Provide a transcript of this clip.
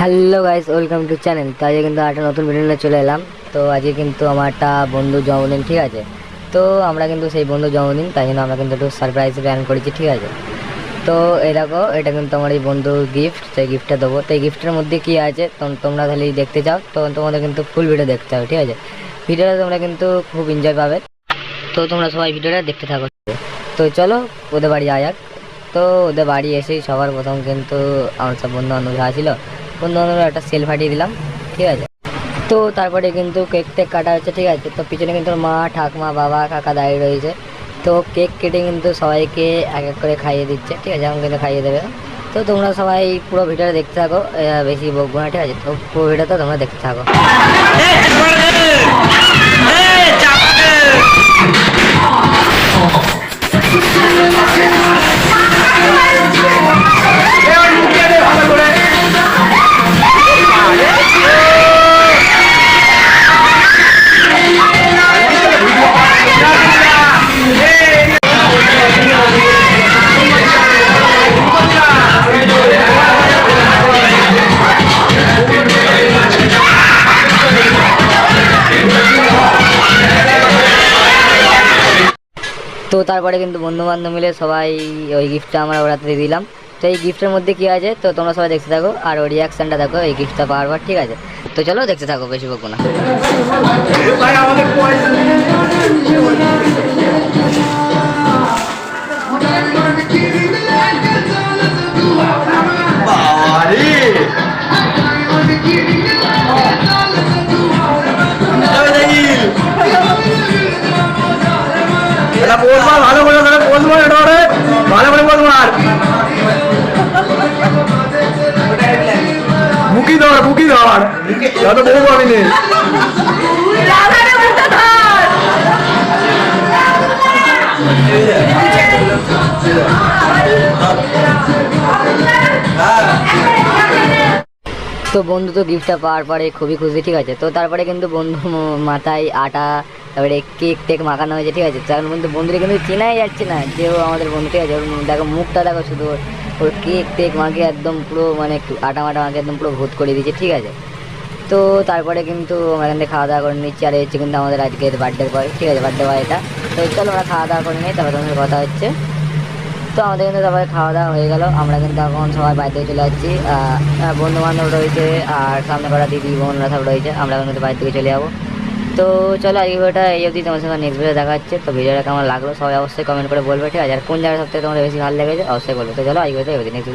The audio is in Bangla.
Hello guys, welcome to channel. তো আজকে কিন্তু একটা নতুন ভিডিও নিয়ে চলে এলাম। তো আজকে কিন্তু আমার একটা বন্ধুর জন্মদিন, ঠিক আছে। তো আমরা কিন্তু সেই বন্ধুর জন্মদিন, তাই জন্য আমরা কিন্তু একটু সারপ্রাইজ প্ল্যান করেছি, ঠিক আছে। তো এই দেখো, এটা কিন্তু আমার এই বন্ধুর গিফট, সেই গিফটটা দেবো। তো এই গিফটের মধ্যে কী আছে তোমরা তাহলে দেখতে চাও তো তোমাদের কিন্তু ফুল ভিডিও দেখতে হবে, ঠিক আছে। ভিডিওটা তোমরা কিন্তু খুব এনজয় পাবে। তো তোমরা সবাই ভিডিওটা দেখতে থাকো। তো চলো ওদের বাড়ি যাওয়া যাক। তো ওদের বাড়ি এসেই সবার প্রথম কিন্তু আমার সব বন্ধু বান্ধব যা ছিল, বন্ধু বান্ধবরা একটা সেল ফাটিয়ে দিলাম, ঠিক আছে। তো তারপরে কিন্তু কেক টেক কাটা হচ্ছে, ঠিক আছে। তো পিছনে কিন্তু মা, ঠাকমা, বাবা, কাকা দাঁড়িয়ে রয়েছে। তো কেক কেটে কিন্তু সবাইকে এক এক করে খাইয়ে দিচ্ছে, ঠিক আছে। এখন কিন্তু খাইয়ে দেবে। তো তোমরা সবাই পুরো ভিডিওটা দেখতে থাকো, বেশি বকবো না, ঠিক আছে। তো পুরো ভিডিওটা তোমরা দেখতে থাকো। তো তারপরে কিন্তু বন্ধু বান্ধব মিলে সবাই ওই গিফটটা আমরা ওরাতে দিয়ে দিলাম। তো এই গিফটের মধ্যে কী আছে তো তোমরা সবাই দেখতে থাকো, আর ওর রিয়াকশানটা দেখো এই গিফটটা পাওয়ার পর, ঠিক আছে। তো চলো দেখতে থাকো, বেশি বকবো না। ভালো করে পোজ মার, ভালো করে পোজ মার, বুকি ধর যত বউ পাবি নে। তো বন্ধু তো গিফটটা পাওয়ার পরে খুবই খুশি, ঠিক আছে। তো তারপরে কিন্তু বন্ধু মাথায় আটা, তারপরে কেক টেক মাখানো হয়েছে, ঠিক আছে। তখন কিন্তু বন্ধুরা কিন্তু চেনাই যাচ্ছে না যে ও আমাদের বন্ধু, ঠিক আছে। ওর দেখো মুখটা দেখো, শুধু ওর কেক টেক মাখে একদম পুরো মানে আটা মাটা মাখে একদম পুরো ভূত করে দিয়েছে, ঠিক আছে। তো তারপরে কিন্তু আমরা এখান থেকে খাওয়া দাওয়া করে নিচ্ছি, আর হচ্ছে কিন্তু আমাদের আজকের বার্থডে বয়, ঠিক আছে, বার্থডে বয় এটা। তো চলো আমরা খাওয়া দাওয়া করে নিই, তারপরে তোমাদের কথা হচ্ছে। তো আমাদের কিন্তু তারপরে খাওয়া দাওয়া হয়ে গেল, আমরা কিন্তু এখন সবাই বাড়িতে চলে যাচ্ছি। বন্ধু বান্ধব রয়েছে আর সামনে করা দিদি বোনরা সব রয়েছে, আমরা কিন্তু বাড়ি থেকে চলে যাবো। তো চলো এই ভিডিওটা এই অবধি, তোমার সঙ্গে নেক্সট ভিডিও দেখা হচ্ছে। তো ভিডিওটা কেমন লাগলো সবাই অবশ্যই কমেন্ট করে বলবে, ঠিক আছে। আর কোন জায়গায় সবথেকে তোমাদের বেশি ভালো লেগেছে অবশ্যই বলবে। তো চলো এই ভিডিওটা এই অবধি, নেক্সট